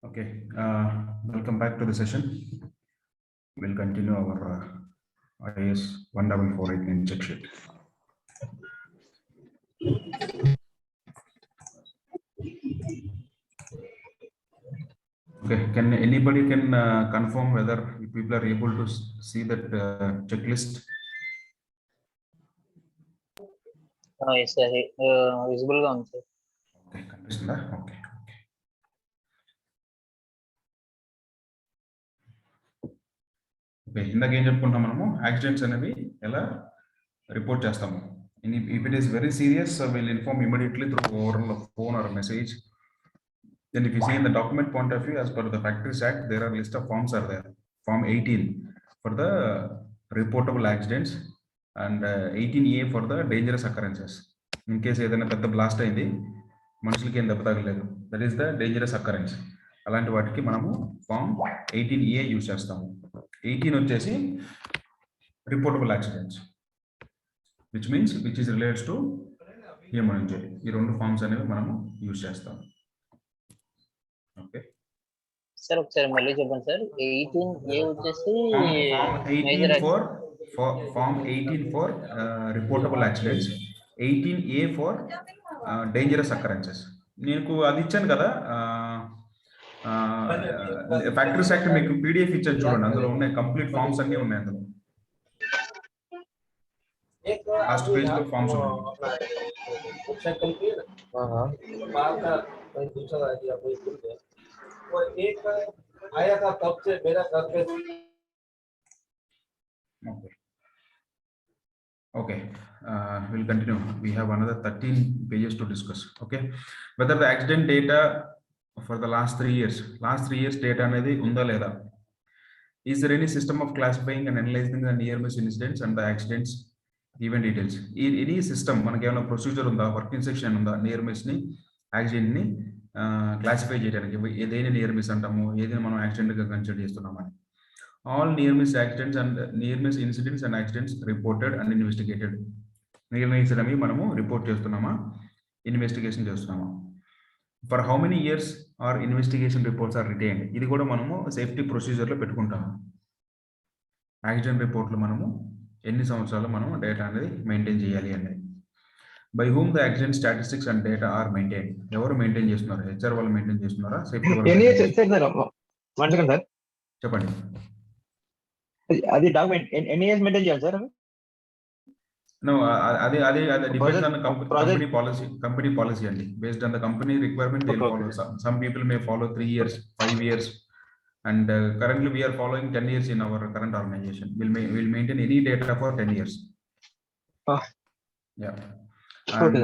Okay, welcome back to the session. We'll continue our IS 14489 check sheet. Okay, can anybody confirm whether people are able to see that checklist? Yes, sir. Visible గా ఉంది sir. Okay, కనిపిస్తుందా? Okay. Okay, ఇందాక ఏం చెప్పుకుంటాం మనము accidents అనేవి ఎలా report చేస్తాము. If it is very serious, we'll inform immediately through oral phone or message. Then if you see in the document point of view, as per the Factories Act, there are list of forms are there. Form 18 for the reportable accidents and 18A for the dangerous occurrences. In case ఏదైనా పెద్ద blast అయింది, మనుషులకి ఏం దెబ్బ తగలేదు, that is the dangerous occurrence. అలాంటి వాటికి మనము ఫామ్ 18A యూజ్ చేస్తాము. 18 వచ్చేసి reportable accidents, which means which is relates to human injury. ఈ రెండు ఫామ్స్ అనేవి మనము యూజ్ చేస్తాము. ఓకే సార్ ఒకసారి మళ్ళీ చెప్పండి సార్. 18A వచ్చేసి form 18 for reportable accidents, 18A for dangerous occurrences. నీకు అది ఇచ్చాను కదా, ఫ్యాక్టరీస్ యాక్ట్ మీకు పీడిఎఫ్ ఇచ్చాను చూడండి, అందులో ఉన్నాయి కంప్లీట్ ఫామ్స్ అన్ని ఉన్నాయి. అందులో లాస్ట్ పేజ్ లో ఫామ్స్ ఉన్నాయి. आया था तब से मेरा घर पे. Okay, we'll continue. We have another 13 pages to discuss. Okay, whether the accident data for the last 3 years data అనేది ఉందా లేదా? Is there any system of classifying and analyzing the near miss incidents and the accidents event details? Any system మనకి ఏమైనా procedure ఉందా, working section ఉందా near miss ని accident ని classify చేయడానికి? ఏదైనా నియర్ మిస్ అంటాము, ఏదైనా మనం యాక్సిడెంట్ గా కన్సిడర్ చేస్తున్నామని. All near miss accidents and near miss incidents and accidents reported and investigated. Near miss అనేవి మనము రిపోర్ట్ చేస్తున్నామా, ఇన్వెస్టిగేషన్ చేస్తున్నామా? For how many years are investigation reports are retained? ఇది కూడా మనము సేఫ్టీ ప్రొసీజర్లో పెట్టుకుంటాము. యాక్సిడెంట్ రిపోర్ట్లు మనము ఎన్ని సంవత్సరాలు మనం డేటా అనేది మెయింటైన్ చేయాలి అనేది. By whom the accident statistics and data are maintain? ఎవరు మెయింటైన్ చేస్తున్నారు? హెచ్ఆర్ వాళ్ళు మెయింటైన్ చేస్తున్నారా, సేఫ్టీ వాళ్ళు? చెప్పండి. అది డాక్యుమెంట్ ఎన్ని ఇయర్స్ మెయింటైన్ చేయాలి సార్? No, అది depends on the company policy అండి. Based on the company requirement, they'll follow. Some people may follow 3 years, 5 years, and currently we are following 10 years in our current organization. We'll maintain any data for 10 years. Yeah. And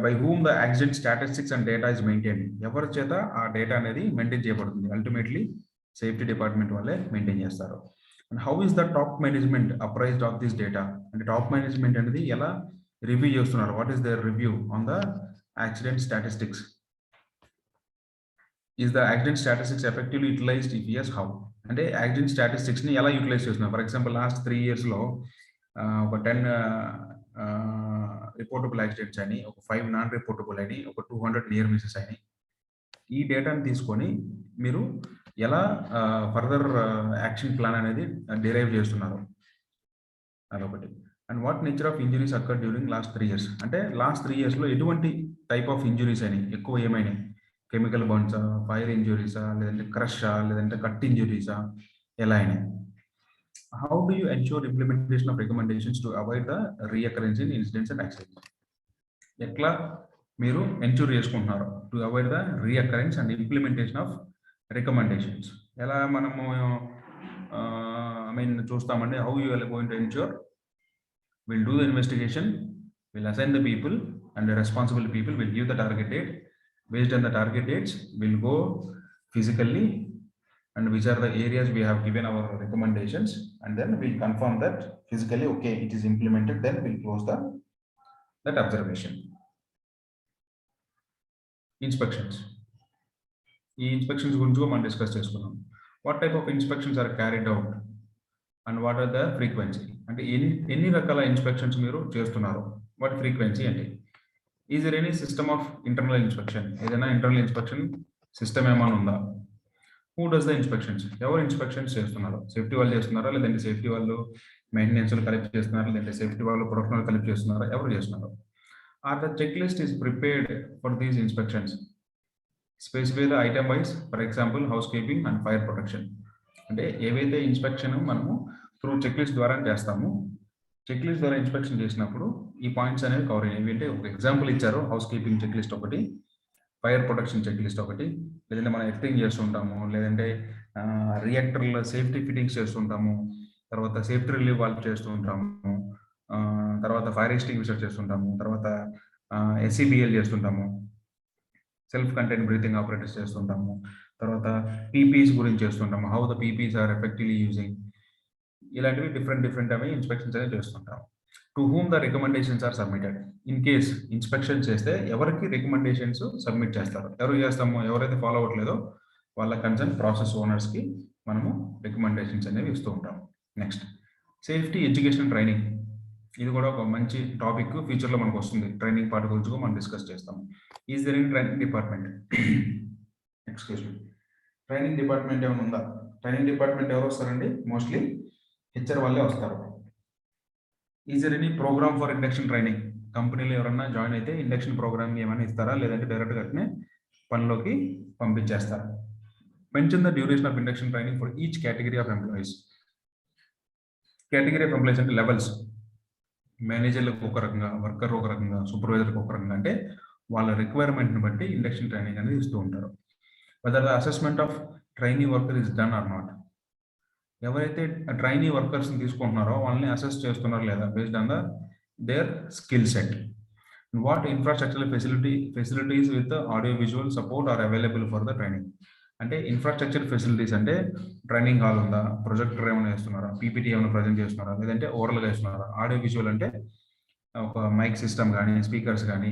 by whom the accident statistics and data is maintained? ఎవరి చేత ఆ data అనేది maintain చేయబడుతుంది? Ultimately safety department వాళ్ళే maintain చేస్తారు. And how is the top management apprised of this data? And the top management అనేది ఎలా review చేస్తున్నారు? What is their review on the accident statistics? Is the accident statistics effectively utilized? If yes, how? అంటే accident statistics ని ఎలా utilise చేస్తున్నారు? For example last 3 years లో ఒక 10 reportable accidents అని, ఒక 5 నాన్ రిపోర్టబుల్ అని, ఒక 200 నియర్ మిసెస్ అని, ఈ డేటాను తీసుకొని మీరు ఎలా ఫర్దర్ యాక్షన్ ప్లాన్ అనేది డిరైవ్ చేస్తున్నారు అదొకటి. And what nature of injuries occur during last 3 years? అంటే లాస్ట్ 3 years లో ఎటువంటి టైప్ ఆఫ్ ఇంజరీస్ అని ఎక్కువ ఏమైనాయి? కెమికల్ బర్న్సా, ఫైర్ ఇంజరీసా, లేదంటే క్రషా, లేదంటే కట్ ఇంజరీసా, ఎలా అయినాయి? How do you ensure implementation of recommendations to avoid the reoccurrence in incidents and accidents? ఎట్లా మీరు ఎన్ష్యూర్ చేసుకుంటున్నారు to avoid the reoccurrence and implementation of recommendations? ఎలా మనము చూస్తామండి? How you are going to ensure? Will do the investigation, will assign the people and the responsible people, will give the target date. Based on the target dates, we'll go physically and which are the areas we have given our recommendations, and then we'll confirm that physically okay it is implemented, then we'll close that observation. Inspections. ఈ inspections గురించి మనం discuss చేసుకున్నాం. What type of inspections are carried out and what are the frequency? అంటే ఎన్ని రకాల inspections మీరు చేస్తున్నారు, వాట్ ఫ్రీక్వెన్సీ అంటే? Is there any system of internal inspection? ఏదైనా ఇంటర్నల్ ఇన్స్పెక్షన్ సిస్టమ్ ఏమైనా ఉందా? Who does the inspections? ఎవరు ఇన్స్పెక్షన్స్ చేస్తున్నారు? సేఫ్టీ వాళ్ళు చేస్తున్నారా, లేదంటే సేఫ్టీ వాళ్ళు మెయింటెనెన్స్ కలెక్ట్ చేస్తున్నారా, లేదంటే సేఫ్టీ వాళ్ళు ప్రొడక్షన్ కలెక్ట్ చేస్తున్నారా? ఎవరు చేస్తున్నారు? Are the check list is prepared for these inspections? Specify the item wise, for example house keeping and fire protection. అంటే ఏవైతే ఇన్స్పెక్షన్ మనము త్రూ చెక్ లిస్ట్ ద్వారా చేస్తాము, చెక్ లిస్ట్ ద్వారా ఇన్స్పెక్షన్ చేసినప్పుడు ఈ పాయింట్స్ అనేవి కవర్ అయ్యేవి. అంటే ఒక ఎగ్జాంపుల్ ఇచ్చారు, హౌస్ కీపింగ్ చెక్ లిస్ట్ ఒకటి, ఫైర్ ప్రొటెక్షన్ చెక్ లిస్ట్ ఒకటి, లేదంటే మనం ఎర్తింగ్ చేస్తుంటాము, లేదంటే రియాక్టర్ల సేఫ్టీ ఫిట్టింగ్స్ చేస్తుంటాము, తర్వాత సేఫ్టీ రిలీవ్ వాల్వ్ చేస్తూ ఉంటాము, తర్వాత ఫైర్ ఎక్స్టింగ్విషర్ చేస్తుంటాము, తర్వాత ఎస్సీబీఎల్ చేస్తుంటాము, సెల్ఫ్ కంటైన్ బ్రీతింగ్ ఆపరేటర్స్ చేస్తుంటాము, తర్వాత పీపీస్ గురించి చేస్తుంటాము, how the PPEs are effectively using, ఇలాంటివి డిఫరెంట్ అవి ఇన్స్పెక్షన్స్ అనేవి చేస్తుంటాము. To whom the recommendations are submitted? In case inspection చేస్తే ఎవరికి రికమెండేషన్స్ సబ్మిట్ చేస్తారు? ఎవరు చేస్తాము? ఎవరైతే ఫాలో అవ్వట్లేదో వాళ్ళ కన్సర్న్ ప్రాసెస్ ఓనర్స్కి మనము రికమెండేషన్స్ అనేవి ఇస్తూ ఉంటాము. Next, safety education training. ఇది కూడా ఒక మంచి టాపిక్, ఫ్యూచర్లో మనకు వస్తుంది. ట్రైనింగ్ పార్ట్ గురించి కూడా మనం డిస్కస్ చేస్తాము. Is there in training department? Excuse me, training department ఏమైనా ఉందా? ట్రైనింగ్ డిపార్ట్మెంట్ ఎవరు వస్తారండి? మోస్ట్లీ హెచ్ఆర్ వాళ్ళే వస్తారు. Is there any programme for induction training? కంపెనీలో ఎవరన్నా జాయిన్ అయితే ఇండక్షన్ ప్రోగ్రామ్ ఏమైనా ఇస్తారా, లేదంటే డైరెక్ట్గా అట్నే పనిలోకి పంపించేస్తారా? Mention the duration of induction training for each category of employees. Category of employees అంటే లెవెల్స్. మేనేజర్లకు ఒక రకంగా, వర్కర్ ఒక రకంగా, సూపర్వైజర్కి ఒక రకంగా, అంటే వాళ్ళ రిక్వైర్మెంట్ని బట్టి ఇండక్షన్ ట్రైనింగ్ అనేది ఇస్తూ ఉంటారు. Whether the assessment of trainee worker is done or not? ఎవరైతే ట్రైనీ వర్కర్స్ని తీసుకుంటున్నారో వాళ్ళని అసెస్ చేస్తున్నారో లేదా, based on the their skill set. What infrastructure facilities with audio visual support are available for the training? అంటే ఇన్ఫ్రాస్ట్రక్చర్ ఫెసిలిటీస్ అంటే training hall ఉందా, projector ఏమైనా వేస్తున్నారా, పీపీటీ ఏమైనా ప్రజెంట్ చేస్తున్నారా, లేదంటే ఓరల్గా వేస్తున్నారా? ఆడియో విజువల్ అంటే ఒక మైక్ సిస్టమ్ కానీ, స్పీకర్స్ కానీ,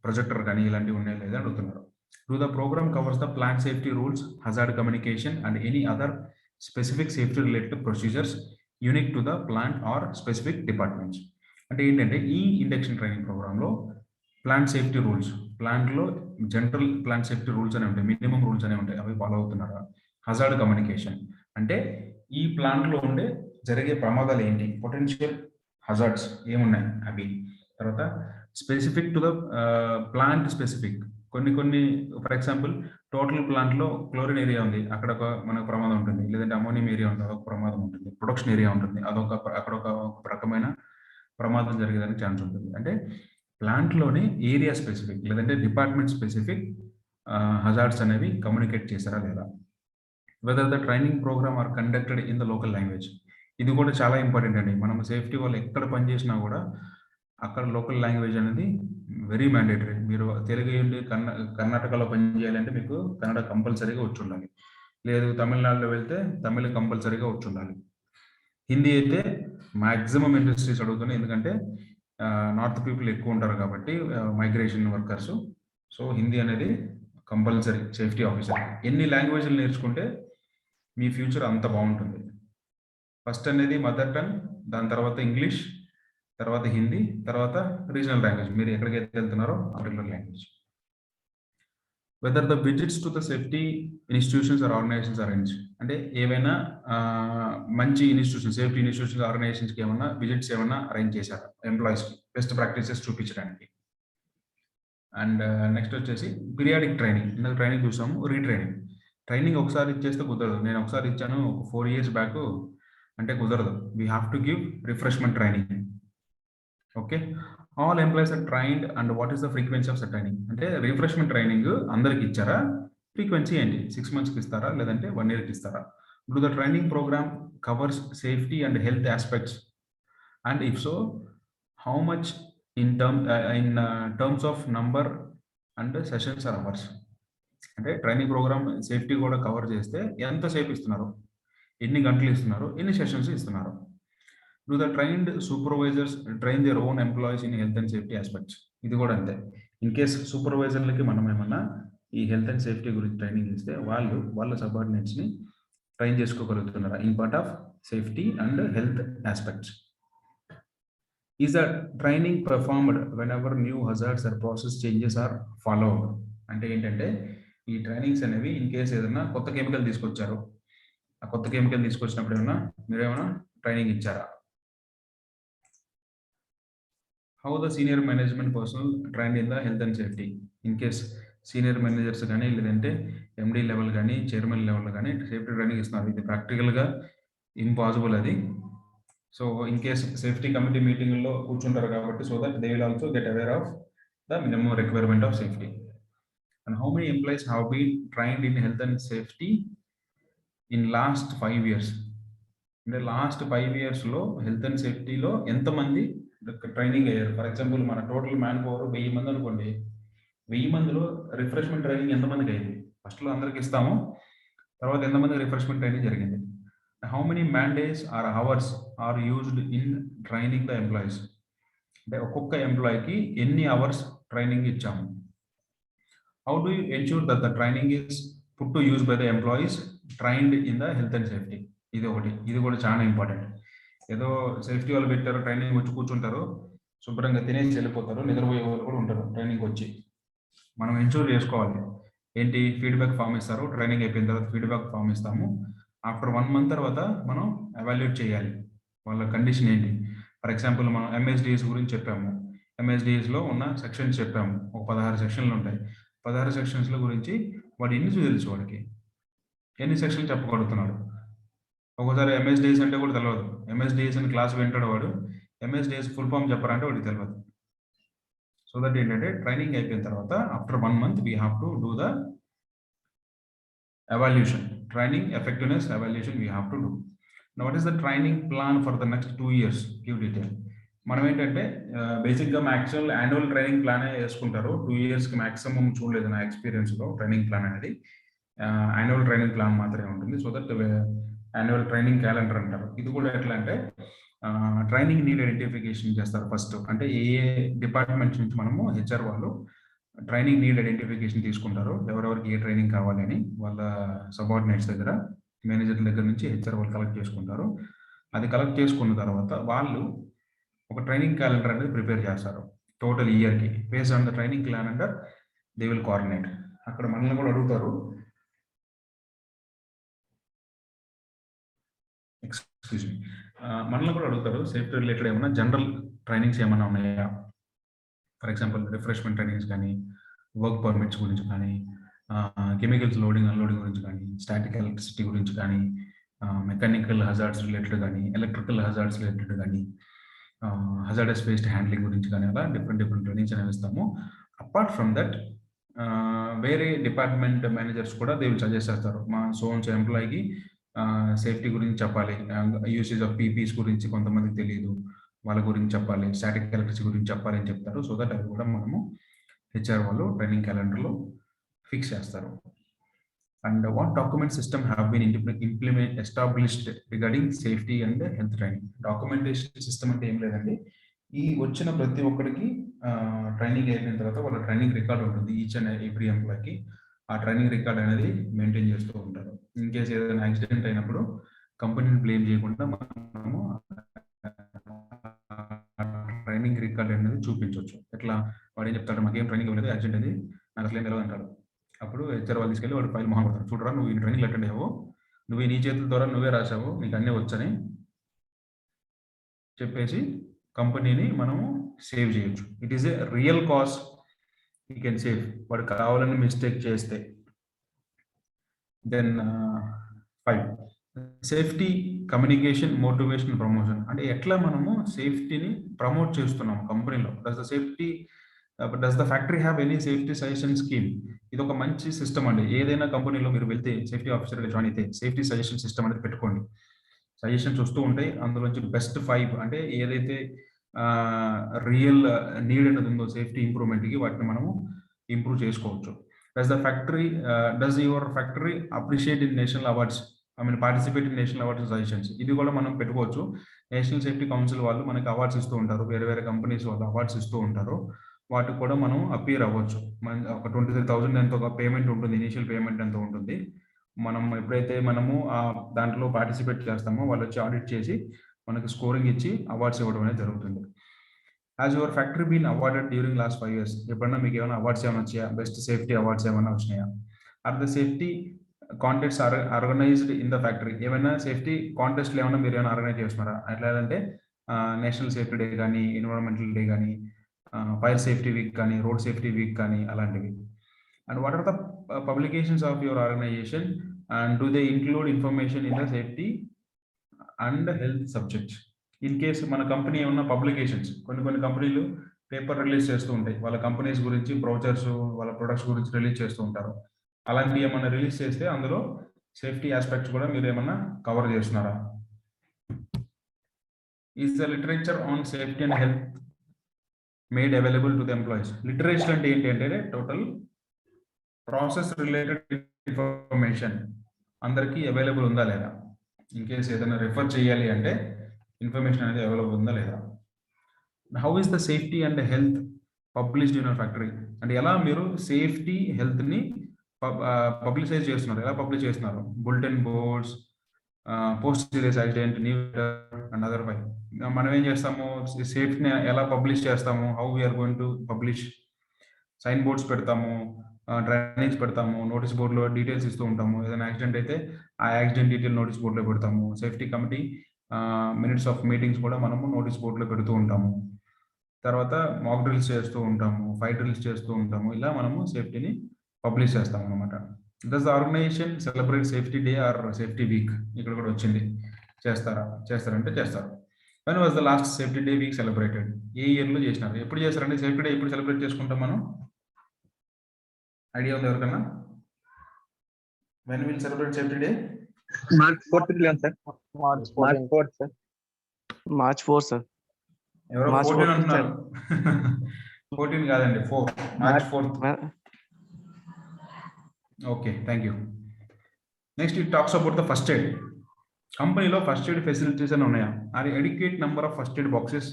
ప్రొజెక్టర్ కానీ ఇలాంటివి ఉన్నాయి లేదా అడుగుతున్నారు. To the programme covers the plant safety rules, hazard communication and any other specific safety related procedures unique to the plant or specific departments? అంటే ఏంటంటే ఈ ఇండక్షన్ ట్రైనింగ్ ప్రోగ్రాంలో ప్లాంట్ సేఫ్టీ రూల్స్, ప్లాంట్లో జనరల్ ప్లాంట్ సేఫ్టీ రూల్స్ అనే ఉంటాయి, minimum rules అనేవి ఉంటాయి, అవి ఫాలో అవుతున్నారా? హజార్డ్ కమ్యూనికేషన్ అంటే ఈ ప్లాంట్లో ఉండే జరిగే ప్రమాదాలు ఏంటి, పొటెన్షియల్ హజార్డ్స్ ఏమున్నాయి అవి. తర్వాత specific to the plant specific, కొన్ని ఫర్ ఎగ్జాంపుల్ టోటల్ ప్లాంట్లో క్లోరిన్ ఏరియా ఉంది, అక్కడ ఒక మనకు ప్రమాదం ఉంటుంది, లేదంటే అమోనియం ఏరియా ఉంటుంది, అదొక ప్రమాదం ఉంటుంది, ప్రొడక్షన్ ఏరియా ఉంటుంది, అక్కడ ఒక రకమైన ప్రమాదం జరిగేదానికి ఛాన్స్ ఉంటుంది. అంటే ప్లాంట్లోని ఏరియా స్పెసిఫిక్ లేదంటే డిపార్ట్మెంట్ స్పెసిఫిక్ హజార్డ్స్ అనేవి కమ్యూనికేట్ చేశారా లేదా? Whether the training programme are conducted in the local language. ఇది కూడా చాలా ఇంపార్టెంట్ అండి. మనం సేఫ్టీ వాళ్ళు ఎక్కడ పనిచేసినా కూడా అక్కడ లోకల్ లాంగ్వేజ్ అనేది వెరీ మ్యాండేటరీ. మీరు తెలుగు ఏంటి, కర్ణాటకలో పనిచేయాలంటే మీకు కన్నడ కంపల్సరీగా వచ్చి ఉండాలి, లేదు తమిళనాడులో వెళ్తే తమిళ కంపల్సరీగా వచ్చి ఉండాలి. హిందీ అయితే మ్యాక్సిమం ఇండస్ట్రీస్ అడుగుతున్నాయి, ఎందుకంటే నార్త్ పీపుల్ ఎక్కువ ఉంటారు కాబట్టి, మైగ్రేషన్ వర్కర్స్. సో హిందీ అనేది కంపల్సరీ సేఫ్టీ ఆఫీసర్. ఎన్ని లాంగ్వేజ్లు నేర్చుకుంటే మీ ఫ్యూచర్ అంత బాగుంటుంది. ఫస్ట్ అనేది మదర్ టంగ్, దాని తర్వాత ఇంగ్లీష్, తర్వాత హిందీ, తర్వాత రీజనల్ లాంగ్వేజ్, మీరు ఎక్కడికైతే వెళ్తున్నారో ఆ regular language. Whether the visits to the safety institutions or organisations arrange, అంటే ఏవైనా మంచి ఇన్స్టిట్యూషన్, సేఫ్టీ ఇన్స్టిట్యూషన్స్ ఆర్గనైజేషన్స్కి ఏమైనా విజిట్స్ ఏమైనా అరేంజ్ చేశారు ఎంప్లాయీస్కి, బెస్ట్ ప్రాక్టీసెస్ చూపించడానికి. అండ్ నెక్స్ట్ వచ్చేసి పీరియాడిక్ ట్రైనింగ్. ఇందాక ట్రైనింగ్ చూసాము, రీట్రైనింగ్. ట్రైనింగ్ ఒకసారి ఇచ్చేస్తే కుదరదు. నేను ఒకసారి ఇచ్చాను 4 years బ్యాక్, అంటే కుదరదు. We have to give refreshment training. Okay, all employees are trained and what is the frequency of such training? అంటే రిఫ్రెష్మెంట్ ట్రైనింగ్ అందరికి ఇచ్చారా? ఫ్రీక్వెన్సీ ఏంటి? 6 monthsకి ఇస్తారా, లేదంటే 1 yearకి ఇస్తారా? Do the training programme covers safety and health aspects, and if so how much in terms of number and sessions or hours? అంటే training programme safety కూడా కవర్ చేస్తే ఎంతసేపు ఇస్తున్నారు, ఎన్ని గంటలు ఇస్తున్నారు, ఎన్ని సెషన్స్ ఇస్తున్నారు? Do the trained supervisors train their own employees in health and safety aspects? ఇది కూడా అంతే. ఇన్ కేస్ సూపర్వైజర్లకి మనం ఏమన్నా ఈ హెల్త్ అండ్ సేఫ్టీ గురించి ట్రైనింగ్ ఇస్తే వాళ్ళు వాళ్ళ సబార్డినేట్స్ని ట్రైన్ చేసుకోగలుగుతున్నారా in part of safety and health aspects? Is the training performed whenever new hazards or process changes are followed? అంటే ఏంటంటే ఈ ట్రైనింగ్స్ అనేవి ఇన్ కేసు ఏదైనా కొత్త కెమికల్ తీసుకొచ్చారు, ఆ కొత్త కెమికల్ తీసుకొచ్చినప్పుడు ఏమన్నా మీరేమైనా ట్రైనింగ్ ఇచ్చారా? How the senior management personnel train in the health and safety? In case senior managers కానీ లేదంటే ఎండి లెవెల్ కానీ చైర్మన్ లెవెల్ కానీ సేఫ్టీ ట్రైనింగ్ ఇస్తున్నారు. ఇది ప్రాక్టికల్గా ఇంపాసిబుల్ అది. So in case safety committee మీటింగ్లో కూర్చుంటారు కాబట్టి, so that they will also get aware of the minimum requirement of safety. And how many employees have been trained in health and safety in last 5 years? అంటే last 5 yearsలో health and సేఫ్టీలో ఎంతమంది training అయ్యారు? For example మన total man power 1000 మంది అనుకోండి, 1000 మందిలో refreshment training ఎంతమందికి అయింది? ఫస్ట్లో అందరికి ఇస్తాము, తర్వాత ఎంతమంది రిఫ్రెష్మెంట్ ట్రైనింగ్ జరిగింది? How many man days or hours are used in training the employees? అంటే ఒక్కొక్క ఎంప్లాయీకి ఎన్ని అవర్స్ ట్రైనింగ్ ఇచ్చాము? How do you ensure that the training is put to use by the employees trained in the health and safety? ఇది ఒకటి, ఇది కూడా చాలా ఇంపార్టెంట్. ఏదో సేఫ్టీ వాళ్ళు పెట్టారు, ట్రైనింగ్ వచ్చి కూర్చుంటారు, శుభ్రంగా తినేసి వెళ్ళిపోతారు, నిద్రపోయే వాళ్ళు కూడా ఉంటారు ట్రైనింగ్ వచ్చి. మనం ఎన్ష్యూర్ చేసుకోవాలి. ఏంటి? ఫీడ్బ్యాక్ ఫామ్ ఇస్తారు, ట్రైనింగ్ అయిపోయిన తర్వాత ఫీడ్బ్యాక్ ఫామ్ ఇస్తాము. ఆఫ్టర్ 1 month తర్వాత మనం ఎవాల్యుయేట్ చేయాలి వాళ్ళ కండిషన్ ఏంటి. ఫర్ ఎగ్జాంపుల్ మనం ఎంఎస్డిఎస్ గురించి చెప్పాము, ఎంఎస్డిఎస్లో ఉన్న సెక్షన్స్ చెప్పాము, ఒక 16 సెక్షన్లు ఉంటాయి. 16 సెక్షన్స్ల గురించి వాడు ఎన్ని తెలుసు, వాడికి ఎన్ని సెక్షన్లు చెప్పగలుగుతున్నాడు? ఒక్కోసారి ఎంఎస్డిఎస్ అంటే కూడా తెలియదు, ఎంఎస్డిఎస్ అని క్లాస్ వింటాడు వాడు, ఎంఎస్డిఎస్ ఫుల్ ఫామ్ చెప్పారంటే వాడికి తెలియదు. సో దట్ ఏంటంటే ట్రైనింగ్ అయిపోయిన తర్వాత after 1 month we have to do the evaluation, training effectiveness evaluation we have to do. Now what is the training plan for the next 2 years? Give detail. మనం ఏంటంటే బేసిక్గా maximum annual training plan వేసుకుంటారు. 2 yearsకి maximum చూడలేదు నా ఎక్స్పీరియన్స్లో training plan అనేది. Annual training plan మాత్రమే ఉంటుంది. So that annual training calendar అంటారు. ఇది కూడా ఎట్లా అంటే ట్రైనింగ్ నీడ్ ఐడెంటిఫికేషన్ చేస్తారు ఫస్ట్. అంటే ఏ డిపార్ట్మెంట్స్ నుంచి మనము హెచ్ఆర్ వాళ్ళు ట్రైనింగ్ నీడ్ ఐడెంటిఫికేషన్ తీసుకుంటారు, ఎవరెవరికి ఏ ట్రైనింగ్ కావాలని వాళ్ళ సబార్డినేట్స్ దగ్గర, మేనేజర్ దగ్గర నుంచి హెచ్ఆర్ వాళ్ళు కలెక్ట్ చేసుకుంటారు. అది కలెక్ట్ చేసుకున్న తర్వాత వాళ్ళు ఒక ట్రైనింగ్ క్యాలెండర్ అనేది ప్రిపేర్ చేస్తారు టోటల్ ఇయర్కి. Based on the training calendar they will coordinate. అక్కడ మనల్ని కూడా అడుగుతారు, ఎక్స్క్యూజ్ మీ, మనల్ని కూడా అడుగుతారు సేఫ్టీ రిలేటెడ్ ఏమైనా జనరల్ ట్రైనింగ్స్ ఏమైనా ఉన్నాయా? ఫర్ ఎగ్జాంపుల్ రిఫ్రెష్మెంట్ ట్రైనింగ్స్ కానీ, వర్క్ పర్మిట్స్ గురించి కానీ, కెమికల్స్ లోడింగ్ అన్లోడింగ్ గురించి కానీ, స్టాటిక్ ఎలక్ట్రిసిటీ గురించి కానీ, మెకానికల్ హజార్డ్స్ రిలేటెడ్ కానీ, ఎలక్ట్రికల్ హజార్డ్స్ రిలేటెడ్ కానీ, హజార్డస్ వేస్ట్ హ్యాండ్లింగ్ గురించి కానీ, అలా డిఫరెంట్ ట్రైనింగ్స్ అనేవి ఇస్తాము. అపార్ట్ ఫ్రమ్ దట్ వేరే డిపార్ట్మెంట్ మేనేజర్స్ కూడా దే విల్ సజెస్ట్ చేస్తారు, మా సోన్స్ ఎంప్లాయీకి సేఫ్టీ గురించి చెప్పాలి, యూసేజ్ ఆఫ్ పీపీస్ గురించి కొంతమందికి తెలియదు, వాళ్ళ గురించి చెప్పాలి, స్టాటిక్ ఎలక్ట్రిసిటీ గురించి చెప్పాలి అని చెప్తారు. సో దట్ అది కూడా మనము హెచ్ఆర్ వాళ్ళు ట్రైనింగ్ క్యాలెండర్లో ఫిక్స్ చేస్తారు. And what document system have been established regarding safety and health training? Documentation system అంటే ఏం లేదండి, ఈ వచ్చిన ప్రతి ఒక్కరికి ట్రైనింగ్ అయిపోయిన తర్వాత వాళ్ళ ట్రైనింగ్ రికార్డ్ ఉంటుంది. ఈచ్ అండ్ ఎవ్రీ ఎంప్లాయ్కి ఆ ట్రైనింగ్ రికార్డ్ అనేది మెయింటైన్ చేస్తూ ఉంటారు. ఇన్ కేసు ఏదైనా యాక్సిడెంట్ అయినప్పుడు కంపెనీని బ్లేమ్ చేయకుండా మనము ట్రైనింగ్ రికార్డ్ అనేది చూపించవచ్చు. ఎట్లా? వాడు ఏం చెప్తాడు, మాకేం ట్రైనింగ్ ఇవ్వలేదు, యాక్సిడెంట్ అనేది నాకు అసలు ఏం తెలియదు అంటాడు. అప్పుడు హెచ్ఆర్ వాళ్ళు తీసుకెళ్ళి వాడు ఫైల్ మొహం కొడతారు, చూడరా నువ్వు ఈ ట్రైనింగ్ అటెండ్ అయ్యావు, నువ్వు నీ చేతుల ద్వారా నువ్వే రాసావు, నీకు అన్నీ వచ్చని చెప్పేసి కంపెనీని మనము సేవ్ చేయొచ్చు. It is a real cost you can save. వాడు కావాలని మిస్టేక్ చేస్తే. Then 5 safety communication motivation promotion. అంటే ఎట్లా మనము సేఫ్టీని ప్రమోట్ చేస్తున్నాం కంపెనీలో. Does the factory have any safety suggestion scheme? ఇది ఒక మంచి సిస్టమ్ అండి. ఏదైనా కంపెనీలో మీరు వెళ్తే సేఫ్టీ ఆఫీసర్గా జాయిన్ అయితే సేఫ్టీ సజెషన్ సిస్టమ్ అనేది పెట్టుకోండి. సజెషన్స్ వస్తూ ఉంటాయి, అందులోంచి బెస్ట్ 5 అంటే ఏదైతే రియల్ నీడ్ అనేది ఉందో సేఫ్టీ ఇంప్రూవ్మెంట్కి, వాటిని మనము ఇంప్రూవ్ చేసుకోవచ్చు. Does your factory appreciate in national awards? Participate in national awards suggestions. ఇది కూడా మనం పెట్టుకోవచ్చు. నేషనల్ సేఫ్టీ కౌన్సిల్ వాళ్ళు మనకి అవార్డ్స్ ఇస్తూ ఉంటారు, వేరే వేరే కంపెనీస్ వాళ్ళు అవార్డ్స్ ఇస్తూ ఉంటారు, వాటికి కూడా మనం అపియర్ అవ్వచ్చు. మన ఒక 23,000 ఎంతో ఒక పేమెంట్ ఉంటుంది, ఇనిషియల్ పేమెంట్ ఎంతో ఉంటుంది. మనం ఎప్పుడైతే మనము దాంట్లో పార్టిసిపేట్ చేస్తామో వాళ్ళు వచ్చి ఆడిట్ చేసి మనకి స్కోరింగ్ ఇచ్చి అవార్డ్స్ ఇవ్వడం అనేది జరుగుతుంది. Has your factory been awarded during last 5 years? ఎప్పుడన్నా మీకు ఏమైనా అవార్డ్స్ ఏమైనా వచ్చాయా? బెస్ట్ సేఫ్టీ అవార్డ్స్ ఏమైనా వచ్చినాయా? Are the safety contests organised in the factory. ఏమైనా సేఫ్టీ కాంటెస్ట్లు ఏమైనా మీరు ఏమైనా ఆర్గనైజ్ చేస్తున్నారా? ఎట్లా అంటే నేషనల్ సేఫ్టీ డే కానీ, ఎన్విరాన్మెంటల్ డే కానీ, ఫైర్ సేఫ్టీ వీక్ కానీ, రోడ్ సేఫ్టీ వీక్ కానీ, అలాంటివి. And what are the publications of your organization, and do they include information in the safety and health subjects? In case మన company ఏమన్నా publications, కొన్ని కంపెనీలు paper release చేస్తూ ఉంటాయి, వాళ్ళ కంపెనీస్ గురించి బ్రౌచర్స్, వాళ్ళ ప్రొడక్ట్స్ గురించి రిలీజ్ చేస్తూ ఉంటారు. అలాంటివి ఏమన్నా రిలీజ్ చేస్తే అందులో సేఫ్టీ ఆస్పెక్ట్స్ కూడా మీరు ఏమన్నా కవర్ చేస్తున్నారా? Is the literature on safety and health made available to the employees? Literature అంటే ఏంటి అంటే టోటల్ ప్రాసెస్ రిలేటెడ్ ఇన్ఫర్మేషన్ అందరికీ అవైలబుల్ ఉందా లేదా? ఇన్ కేస్ ఏదైనా రెఫర్ చేయాలి అంటే ఇన్ఫర్మేషన్ అనేది అవైలబుల్ ఉందా లేదా? How is the safety and health published in your factory? అంటే ఎలా మీరు సేఫ్టీ హెల్త్ని పబ్లిసైజ్ చేస్తున్నారు, ఎలా పబ్లిష్ చేస్తున్నారు? Bulletin boards, post serious accident, news and other why. మనం ఏం చేస్తాము, సేఫ్టీని ఎలా పబ్లిష్ చేస్తాము? How we are going to publish? Sign boards పెడతాము, డ్రైనేజ్ పెడతాము, నోటీస్ బోర్డులో డీటెయిల్స్ ఇస్తూ ఉంటాము. ఏదైనా యాక్సిడెంట్ అయితే ఆ యాక్సిడెంట్ డీటెయిల్ నోటీస్ బోర్డులో పెడతాము. Safety committee minutes of meetings కూడా మనము నోటీస్ బోర్డులో పెడుతూ ఉంటాము. తర్వాత మాక్ డ్రిల్స్ చేస్తూ ఉంటాము, ఫైర్ డ్రిల్స్ చేస్తూ ఉంటాము. ఇలా మనము సేఫ్టీని పబ్లిష్ చేస్తాం అనమాట. Does the organisation celebrate safety day or safety week? ఇక్కడ కూడా వచ్చింది. చేస్తారంటే చేస్తారు. When was the last safety day week celebrated? ఏ ఇయర్లో చేసినారు? ఎప్పుడు చేస్తారంటే సేఫ్టీ డే ఎప్పుడు సెలబ్రేట్ చేసుకుంటాం మనం? ఐడియా ఉంది ఎవరికన్నా? When will celebrate safety day? March 4th sir. March March 4th sir. March 4 sir. ఎవరో March 14 4th, అంటున్నారు. 14 కాదండి, 4 March 4th. Okay, thank you. Next it talks about the first aid. కంపెనీలో first aid facilities అని ఉన్నాయా? Are adequate number of first aid boxes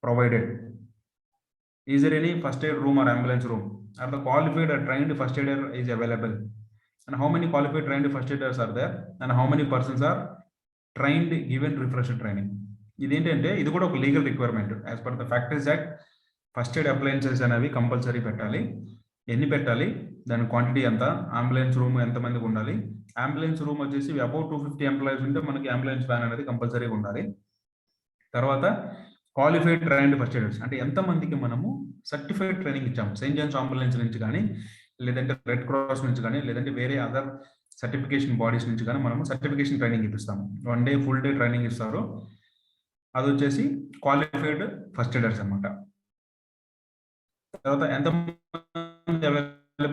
provided? Is there any first aid room or ambulance room? Are the qualified or trained first aider is available? And how many qualified trained first aiders are there? And how many persons are trained given refresher training? ఇదేంటంటే ఇది కూడా ఒక legal requirement. As per the factories act first aid appliances అనేవి compulsory పెట్టాలి. ఎన్ని పెట్టాలి, దాని quantity ఎంత, అంబులెన్స్ రూమ్ ఎంతమందికి ఉండాలి? అంబులెన్స్ రూమ్ వచ్చేసి అబౌట్ 250 ఎంప్లాయీస్ ఉంటే మనకి అంబులెన్స్ వ్యాన్ అనేది కంపల్సరీగా ఉండాలి. తర్వాత క్వాలిఫైడ్ ట్రైన్డ్ ఫస్ట్ ఎయిడర్స్ అంటే ఎంతమందికి మనము సర్టిఫైడ్ ట్రైనింగ్ ఇచ్చాము? సెయింట్ జాన్స్ అంబులెన్స్ నుంచి కానీ, లేదంటే రెడ్ క్రాస్ నుంచి కానీ, లేదంటే వేరే అదర్ సర్టిఫికేషన్ బాడీస్ నుంచి కానీ మనము సర్టిఫికేషన్ ట్రైనింగ్ ఇప్పిస్తాము. 1 day ఫుల్ డే ట్రైనింగ్ ఇస్తారు. అది వచ్చేసి క్వాలిఫైడ్ ఫస్ట్ ఎయిడర్స్ అనమాట. తర్వాత ఎంతమంది అవైలబుల్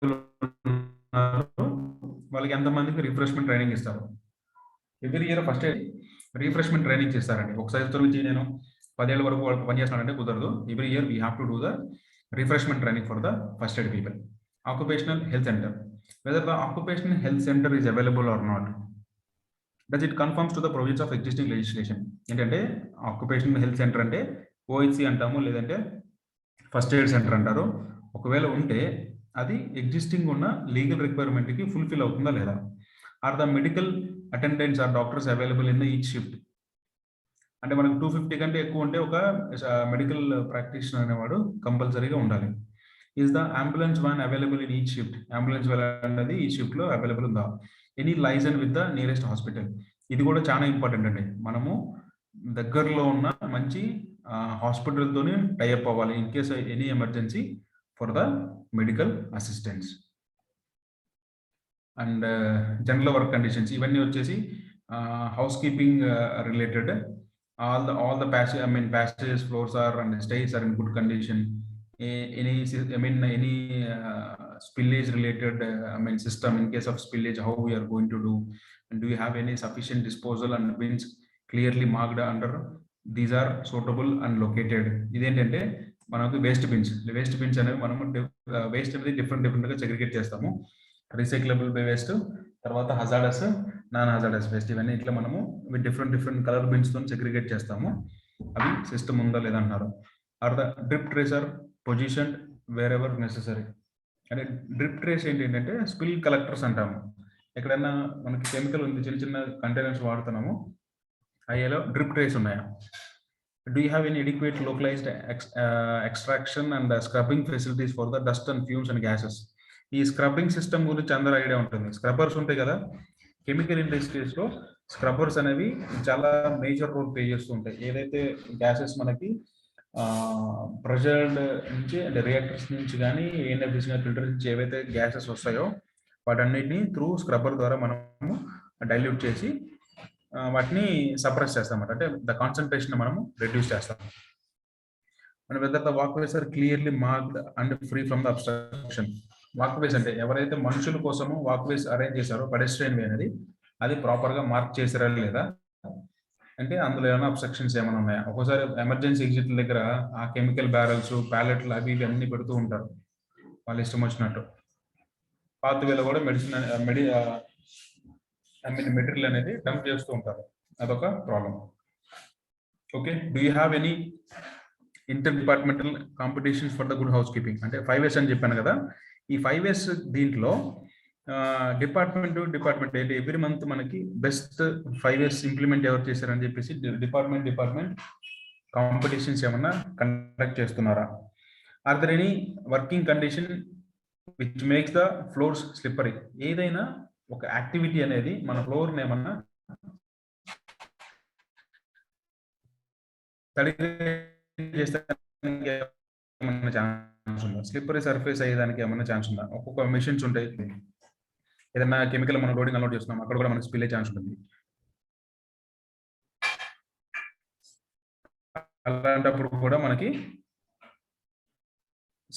ఉన్నారు, వాళ్ళకి ఎంతమందికి రిఫ్రెష్మెంట్ ట్రైనింగ్ ఇస్తారు? Every year first aid refreshment training చేస్తారండి. ఒక సంవత్సరం నుంచి నేను 10 ఏళ్ళ వరకు వాళ్ళకి పనిచేస్తానంటే కుదరదు. Every year we have to do the refreshment training for the first aid people. Occupational health centre, whether the occupational health centre is available or not? Does it confirms to the provisions of existing legislation? ఏంటంటే occupational health centre అంటే OHC అంటాము, లేదంటే first aid centre అంటారు. ఒకవేళ ఉంటే అది existing ఉన్న legal రిక్వైర్మెంట్కి fulfil అవుతుందా లేదా? Are the medical attendants or doctors available in the each shift? అంటే మనకు 250 కంటే ఎక్కువ ఉంటే ఒక మెడికల్ ప్రాక్టీషనర్ అనేవాడు కంపల్సరీగా ఉండాలి. Is the ambulance van available in each shift? Ambulance van అనేది ఈ షిఫ్ట్ లో అవైలబుల్ ఉందా? Any licence with the nearest hospital? ఇది కూడా చాలా ఇంపార్టెంట్ అండి. మనము దగ్గరలో ఉన్న మంచి హాస్పిటల్తోనే టైఅప్ అవ్వాలి in case any emergency for the medical assistants. And general work conditions ఇవన్నీ వచ్చేసి housekeeping related. all the passages, floors are and stairs are in good condition. Any spillage related system, in case of spillage, how we are going to do? And do you have any sufficient disposal and bins clearly marked under? These are suitable and located. ఇదేంటంటే మనకు waste bins అనేవి మనము waste అనేది different గా segregate చేస్తాము. Recyclable waste, తర్వాత hazardous, non hazardous waste, ఇవన్నీ ఇట్లా మనము డిఫరెంట్ కలర్ బిన్స్ తో సెగ్రిగేట్ చేస్తాము. అవి సిస్టమ్ ఉందా లేదా అంటారు. Are the drip tracer position wherever necessary? అంటే డ్రిప్ ట్రేస్ ఏంటంటే స్పిల్ కలెక్టర్స్ అంటాము. ఎక్కడైనా మనకి కెమికల్ ఉంది, చిన్న కంటైనర్స్ వాడుతున్నాము, అయ్యేలో డ్రిప్ ట్రేస్ ఉన్నాయా? Do you have any adequate localized extraction and scrubbing facilities for the dust and fumes and gases? ఈ స్క్రబ్బింగ్ సిస్టమ్ గురించి అందరూ ఐడియా ఉంటుంది. స్క్రబ్బర్స్ ఉంటాయి కదా, కెమికల్ ఇండస్ట్రీస్ లో స్క్రబ్బర్స్ అనేవి చాలా మేజర్ రోల్ ప్లే చేస్తూ ఉంటాయి. ఏదైతే గ్యాసెస్ మనకి ప్రెషర్డ్ నుంచి అంటే రియాక్టర్స్ నుంచి కానీ ఏఎన్ఎఫ్సి ఫిల్టర్ నుంచి ఏవైతే గ్యాసెస్ వస్తాయో వాటన్నిటిని త్రూ స్క్రబ్బర్ ద్వారా మనము డైల్యూట్ చేసి వాటిని సప్రెస్ చేస్తామన్నమాట. అంటే ద కాన్సన్ట్రేషన్ మనము రెడ్యూస్ చేస్తాం. And whether the walkways are clearly marked and free from the obstruction. Walkways అంటే ఎవరైతే మనుషుల కోసము వాక్వేస్ అరేంజ్ చేశారో పెడెస్ట్రియన్ వే అనేది అది ప్రాపర్ గా మార్క్ చేశారా లేదా, అంటే అందులో ఏమైనా అబ్స్ట్రక్షన్స్ ఏమైనా ఉన్నాయా. ఒక్కోసారి ఎమర్జెన్సీ ఎగ్జిట్ దగ్గర ఆ కెమికల్ బ్యారల్స్ ప్యాలెట్లు అవి ఇవి అన్ని పెడుతూ ఉంటారు వాళ్ళు ఇష్టం వచ్చినట్టు. పాత్ వేలో కూడా మెటీరియల్ అనేది డంప్ చేస్తూ ఉంటారు. అదొక problem. Okay, do you have any inter departmental competitions for the good house keeping? అంటే 5S అని చెప్పాను కదా, ఈ 5S దీంట్లో డిపార్ట్మెంట్ ఏంటి, ఎవ్రీ మంత్ మనకి బెస్ట్ 5S ఇంప్లిమెంట్ ఎవరు చేశారని చెప్పేసి డిపార్ట్మెంట్ కాంపిటీషన్స్ ఏమన్నా కండక్ట్ చేస్తున్నారా? Are there any working condition which makes the floors slippery? ఏదైనా ఒక యాక్టివిటీ అనేది మన ఫ్లోర్ని ఏమన్నా ఛాన్స్ ఉందా? స్లిప్పరీ సర్ఫేస్ అయ్యేదానికి ఏమన్నా ఛాన్స్ ఉందా? ఒక్కొక్క మెషిన్స్ ఉంటాయి, ఏదైనా కెమికల్ మనం లోడింగ్ అన్లోడ్ చేస్తున్నాం అక్కడ కూడా మనకి స్పిల్ అయ్యే ఛాన్స్ ఉంటుంది. అలాంటప్పుడు కూడా మనకి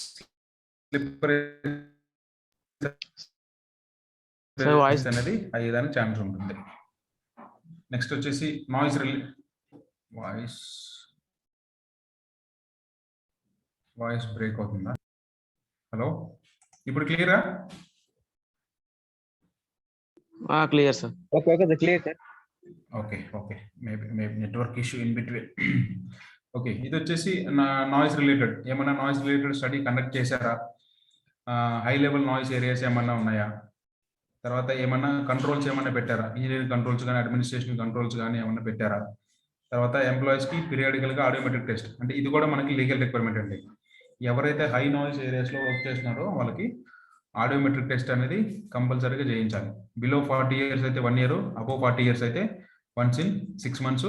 స్లిప్పరీ అనేది అయ్యేదానికి ఛాన్స్ ఉంటుంది. నెక్స్ట్ వచ్చేసి వాయిస్ బ్రేక్ అవుతుందా? హలో, ఇప్పుడు క్లియరా? Clear, sir. Okay, clear, sir. Okay maybe network issue in between. Okay, ఇది వచ్చేసి నాయిస్ రిలేటెడ్. ఏమన్నా నాయిస్ రిలేటెడ్ స్టడీ కండక్ట్ చేశారా? హై లెవెల్ నాయిస్ ఏరియాస్ ఏమన్నా ఉన్నాయా? తర్వాత ఏమన్నా కంట్రోల్స్ ఏమన్నా పెట్టారా? ఇంజనీరింగ్ కంట్రోల్స్ కానీ అడ్మినిస్ట్రేషన్ కంట్రోల్స్ కానీ ఏమన్నా పెట్టారా? తర్వాత ఎంప్లాయీస్కి పీరియాడికల్గా ఆడియోమెట్రిక్ టెస్ట్, అంటే ఇది కూడా మనకి లీగల్ రిక్వైర్మెంట్ అండి. ఎవరైతే హై నాయిస్ ఏరియాస్లో వర్క్ చేస్తున్నారో వాళ్ళకి ఆడియోమెట్రిక్ టెస్ట్ అనేది కంపల్సరీగా చేయించాలి. బిలో 40 years అయితే 1 year, అబోవ్ 40 years అయితే వన్స్ ఇన్ 6 months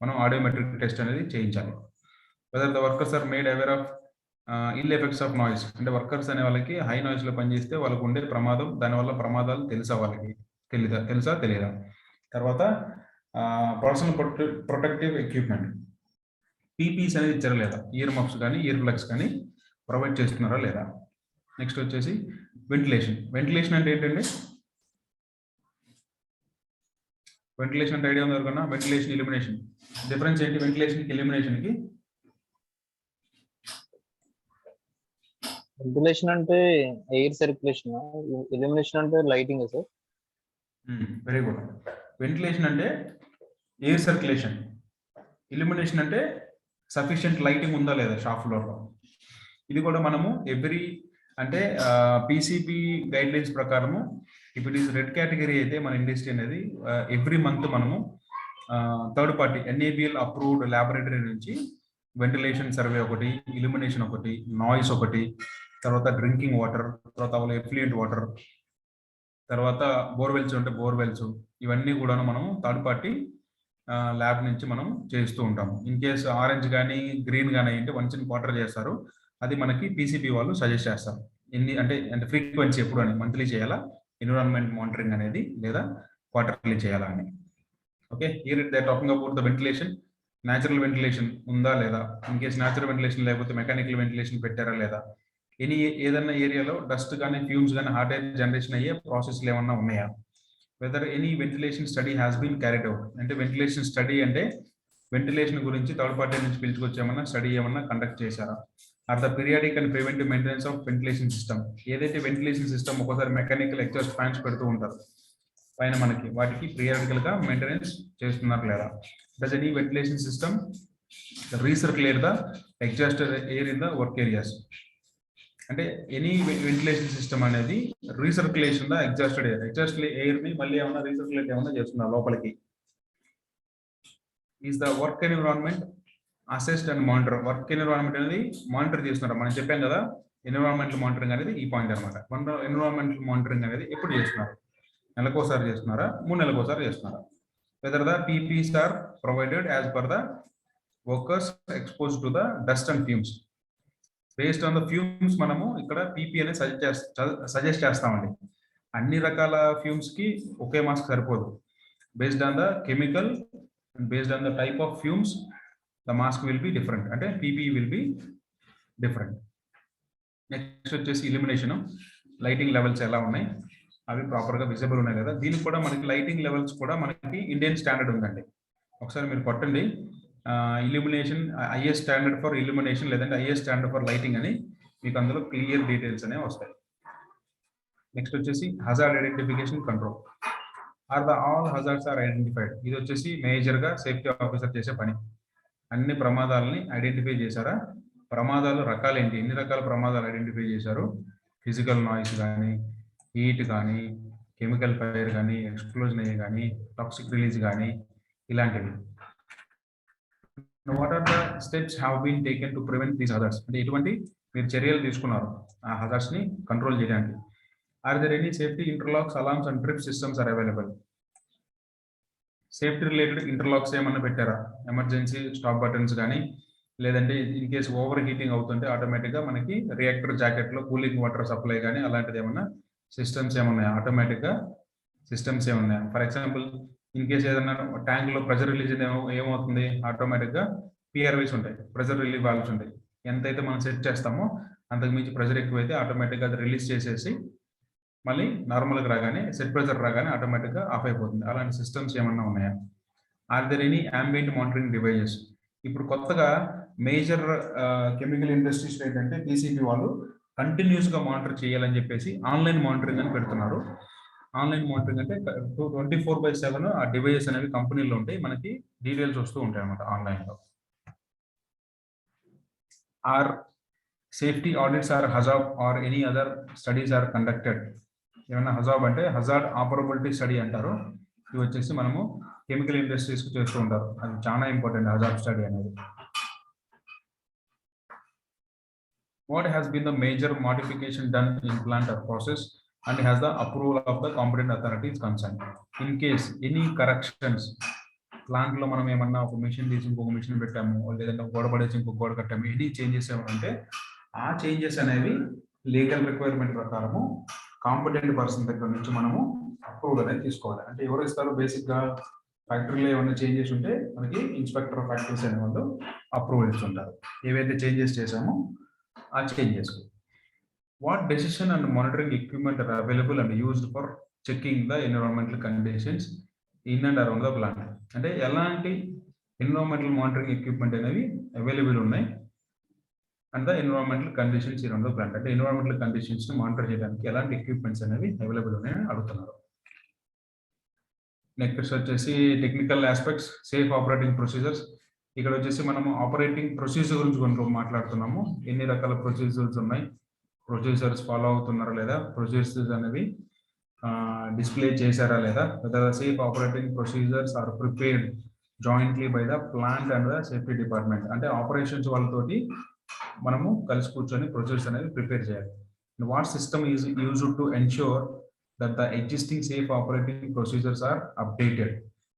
మనం ఆడియోమెట్రిక్ టెస్ట్ అనేది చేయించాలి. Whether the workers are made aware of ill effects of noise, అంటే వర్కర్స్ అనే వాళ్ళకి హై నాయిస్ లో పనిచేస్తే వాళ్ళకు ఉండే ప్రమాదం, దానివల్ల ప్రమాదాలు తెలుసా వాళ్ళకి, తెలియదా? తర్వాత పర్సనల్ ప్రొటెక్టివ్ ఎక్విప్మెంట్ పీపీస్ అనేది ఇచ్చారా లేదా? ఇయర్ మఫ్స్ కానీ ఇయర్ ప్లగ్స్ కానీ ప్రొవైడ్ చేస్తున్నారా లేదా? నెక్స్ట్ వచ్చేసి వెంటిలేషన్ అంటే ఏంటండి? వెంటిలేషన్ అంటే ఐడియా ఉంది ఎవరికన్నా? వెంటిలేషన్ ఇల్యూమినేషన్ డిఫరెన్స్ ఏంటి? వెంటిలేషన్ కి ఇల్యూమినేషన్ కి? వెంటిలేషన్ అంటే ఎయిర్ సర్క్యులేషన్, ఇల్యూమినేషన్ అంటే lighting sir. Very good. Ventilation అంటే ఎయిర్ సర్క్యులేషన్, ఇల్యూమినేషన్ అంటే సఫిషియంట్ లైటింగ్ ఉందా లేదా షాప్ ఫ్లోర్లో. ఇది కూడా మనము అంటే పీసీబీ గైడ్ లైన్స్ ప్రకారము if it is red category అయితే మన ఇండస్ట్రీ అనేది ఎవ్రీ మంత్ మనము third party NABL approved laboratory నుంచి వెంటిలేషన్ సర్వే ఒకటి, ఇల్యూమినేషన్ ఒకటి, నాయిస్ ఒకటి, తర్వాత డ్రింకింగ్ వాటర్, తర్వాత ఎఫ్లూయెంట్ వాటర్, తర్వాత బోర్వెల్స్ ఉంటే బోర్వెల్స్, ఇవన్నీ కూడా మనం థర్డ్ పార్టీ ల్యాబ్ నుంచి మనం చేస్తూ ఉంటాము. ఇన్ కేసు ఆరెంజ్ కానీ గ్రీన్ కానీ అయ్యింటే వన్స్ ఇన్ క్వార్టర్ చేస్తారు. అది మనకి పీసీబీ వాళ్ళు సజెస్ట్ చేస్తారు. అంటే ఫ్రీక్వెన్సీ ఎప్పుడు అని, మంత్లీ చేయాలా ఎన్విరాన్మెంట్ మానిటరింగ్ అనేది, లేదా క్వార్టర్లీ చేయాలా అని. Okay, here they talking about the ventilation. Natural ventilation ఉందా లేదా? ఇన్ కేసు న్యాచురల్ వెంటిలేషన్ లేకపోతే మెకానికల్ వెంటిలేషన్ పెట్టారా లేదా? ఏదైనా ఏరియాలో డస్ట్ కానీ ఫ్యూమ్స్ కానీ హాట్ ఎయిర్ జనరేషన్ అయ్యే ప్రాసెస్లు ఏమన్నా ఉన్నాయా? Whether any ventilation study has been carried out. అంటే వెంటిలేషన్ స్టడీ అంటే వెంటిలేషన్ గురించి థర్డ్ పార్టీ నుంచి పిలుచుకొచ్చేమన్నా స్టడీ ఏమన్నా కండక్ట్ చేశారా? Are the periodic and preventive maintenance of ventilation system. ఏదైతే వెంటిలేషన్ సిస్టమ్ ఒకసారి మెకానికల్ ఎగ్జాస్ట్ ఫ్యాన్స్ పెడుతూ ఉంటారు పైన మనకి, వాటికి పీరియాడికల్ గా మెయింటెనెన్స్ చేస్తున్నారు లేదా? Does any ventilation system recirculate the exhaust air in the work areas? అంటే ఎనీ వెంటిలేషన్ సిస్టమ్ అనేది రీసర్క్యులేషన్ ద ఎగ్జాస్టెడ్ ఎయిర్ ని మళ్ళీ ఏమన్నా రీసర్క్యులేట్ ఏమన్నా చేస్తున్నారు లోపలికి? Is the work environment assessed and monitor. Work environment అనేది మానిటర్ చేస్తున్నారు. మనం చెప్పాం కదా ఎన్విరాన్మెంటల్ మానిటరింగ్ అనేది ఈ పాయింట్ అనమాట. ఎన్విరాన్మెంటల్ మానిటరింగ్ అనేది ఎప్పుడు చేస్తున్నారు? నెలకోసారి చేస్తున్నారా, 3 నెలలకోసారి చేస్తున్నారా? Whether the PPEs are provided as per the workers expose to the dust and fumes. Based on the fumes మనము ఇక్కడ పీపీ అనేది సజెస్ట్ చేస్తామండి. అన్ని రకాల ఫ్యూమ్స్ కి ఒకే మాస్క్ సరిపోదు. Based on the chemical and based on the type of fumes the mask will be different, అంటే PP will be different. Next వచ్చేసి ఇల్యూమినేషన్, లైటింగ్ లెవెల్స్ ఎలా ఉన్నాయి, అవి ప్రాపర్గా విజిబుల్ ఉన్నాయి కదా. దీనికి కూడా మనకి లైటింగ్ లెవెల్స్ కూడా మనకి ఇండియన్ స్టాండర్డ్ ఉందండి. ఒకసారి మీరు కొట్టండి illumination IS standard for illumination లేదంటే ఐఎస్ స్టాండర్డ్ ఫర్ లైటింగ్ అని, మీకు అందులో క్లియర్ డీటెయిల్స్ అనేవి వస్తాయి. నెక్స్ట్ వచ్చేసి hazard identification control. Are the all hazards are identified. ఇది వచ్చేసి మేజర్గా సేఫ్టీ ఆఫీసర్ చేసే పని. అన్ని ప్రమాదాలని ఐడెంటిఫై చేశారా, ప్రమాదాలు రకాలు ఏంటి, ఎన్ని రకాల ప్రమాదాలు ఐడెంటిఫై చేశారు, ఫిజికల్ నాయిస్ కానీ, హీట్ కానీ, కెమికల్ ఫైర్ కానీ, ఎక్స్ప్లోజన్ అయ్యి కానీ, టాక్సిక్ రిలీజ్ కానీ, ఇలాంటివి. What are the steps have been taken to prevent these hazards, అంటే ఎటువంటి మీరు చర్యలు తీసుకున్నారు ఆ హజార్డ్స్ ని కంట్రోల్ చేయడానికి. Are there any safety interlocks, alarms and trip systems are available. Safety related interlocks ఏమన్నా పెట్టారా, ఎమర్జెన్సీ స్టాప్ బటన్స్ కానీ, లేదంటే ఇన్ కేసు ఓవర్ హీటింగ్ అవుతుంటే ఆటోమేటిక్గా మనకి రియాక్టర్ జాకెట్లో కూలింగ్ వాటర్ సప్లై కానీ అలాంటిది ఏమన్నా సిస్టమ్స్ ఏమున్నాయా, ఆటోమేటిక్గా సిస్టమ్స్ ఏమున్నాయా. ఫర్ ఎగ్జాంపుల్ ఇన్ కేసు ఏదన్నా ట్యాంక్లో ప్రెజర్ రిలీజ్ ఏమవుతుంది, ఆటోమేటిక్గా పిఆర్వీస్ ఉంటాయి, ప్రెజర్ రిలీవ్ వాల్వ్స్ ఉంటాయి. ఎంతైతే మనం సెట్ చేస్తామో అంతకు మించి ప్రెజర్ ఎక్కువైతే ఆటోమేటిక్గా అది రిలీజ్ చేసేసి మళ్ళీ నార్మల్గా రాగానే సెట్ ప్రెజర్ రాగానే ఆటోమేటిక్గా ఆఫ్ అయిపోతుంది. అలాంటి సిస్టమ్స్ ఏమన్నా ఉన్నాయా. Are there any ambient monitoring devices. ఇప్పుడు కొత్తగా మేజర్ కెమికల్ ఇండస్ట్రీస్ ఏంటంటే పీసీబీ వాళ్ళు కంటిన్యూస్గా మానిటర్ చేయాలని చెప్పేసి ఆన్లైన్ మానిటరింగ్ అని పెడుతున్నారు. ఆన్లైన్ మానిటరింగ్ అంటే 24/7 ఆ డివైజెస్ అనేవి కంపెనీలో ఉంటాయి, మనకి డీటెయిల్స్ వస్తూ ఉంటాయి అన్నమాట ఆన్లైన్లో. Are safety audits or HAZOP or any other studies are conducted. ఏమన్నా హజాబ్ అంటే హజార్డ్ ఆపరబిలిటీ స్టడీ అంటారు. ఇవి వచ్చేసి మనము కెమికల్ ఇండస్ట్రీస్కి చేస్తూ ఉంటారు, అది చాలా ఇంపార్టెంట్ హజార్డ్ స్టడీ అనేది. What has been the major modification done in plant or process and has the approval of the competent authorities concerned. In case any corrections, plant లో మనం ఏమన్నా ఒక మిషన్ తీసి ఇంకొక మిషన్ పెట్టాము, లేదంటే గోడ పడేసి ఇంకొక గోడ కట్టాము, ఎనీ చేంజెస్ ఏమంటే ఆ చేంజెస్ అనేవి లీగల్ రిక్వైర్మెంట్ ప్రకారము కాంపిటెంట్ పర్సన్ దగ్గర నుంచి మనము అప్రూవల్ అనేది తీసుకోవాలి. అంటే ఎవరు ఇస్తారు, బేసిక్గా ఫ్యాక్టరీలో ఏమైనా చేంజెస్ ఉంటే మనకి ఇన్స్పెక్టర్ ఆఫ్ ఫ్యాక్టరీస్ అనే వాళ్ళు అప్రూవల్ ఇస్తుంటారు, ఏవైతే చేంజెస్ చేసామో ఆ changes. What decision and monitoring equipment are available and used for checking the environmental conditions in and around the plant. అంటే ఎలాంటి ఎన్విరాన్మెంటల్ మానిటరింగ్ ఎక్విప్మెంట్ అనేవి అవైలబుల్ ఉన్నాయి and the environmental conditions around the plant, అంటే environmental conditions ని monitor చేయడానికి ఎలాంటి equipments అనేవి available ఉన్నాయని అడుగుతున్నారు. నెక్స్ట్ వచ్చేసి technical aspects, safe operating procedures. ఇక్కడ వచ్చేసి మనము ఆపరేటింగ్ ప్రొసీజర్ గురించి కొంచెం మాట్లాడుతున్నాము. ఎన్ని రకాల ప్రొసీజర్స్ ఉన్నాయి, ప్రొసీజర్స్ ఫాలో అవుతున్నారా లేదా, ప్రొసీజర్స్ అనేవి డిస్ప్లే చేశారా లేదా, safe operating procedures are prepared jointly by the plant and the safety department. అంటే ఆపరేషన్స్ వాళ్ళతోటి మనము కలిసి కూర్చొని ప్రొసీజర్స్ అనేవి ప్రిపేర్ చేయాలి. What system is used to ensure that the existing safe operating procedures are updated.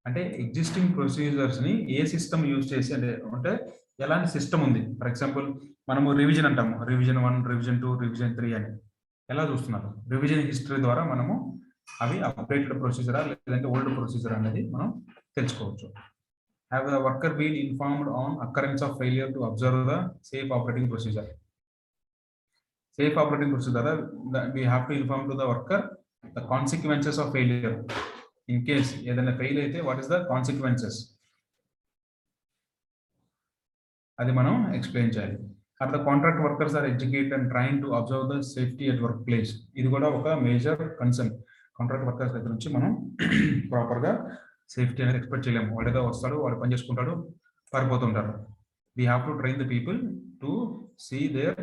అంటే ఎగ్జిస్టింగ్ ప్రొసీజర్స్ ని ఏ సిస్టమ్ యూజ్ చేసి, అంటే ఎలాంటి సిస్టమ్ ఉంది. ఫర్ ఎగ్జాంపుల్ మనము రివిజన్ అంటాము, రివిజన్ 1, రివిజన్ 2, రివిజన్ 3 అని ఎలా చూస్తున్నారు. రివిజన్ హిస్టరీ ద్వారా మనము అవి అప్డేటెడ్ ప్రొసీజరా లేదంటే ఓల్డ్ ప్రొసీజర్ అనేది మనం తెలుసుకోవచ్చు. Have the worker been informed on occurrence of failure to observe the safe operating procedure. Safe operating procedure we have to inform to the worker the consequences of failure. In case ఏదైనా fail అయితే what is the consequences, అది మనం explain చేయాలి. Are the contract workers are educated and train to observe the safety at work place. ఇది కూడా ఒక major concern. Contract workers దగ్గర నుంచి మనం ప్రాపర్గా సేఫ్టీ అనేది ఎక్స్పెక్ట్ చేయలేము. వాడు ఏదో వస్తాడు, వాడు పని చేసుకుంటాడు, పారిపోతుంటారు. We have to train the people to see their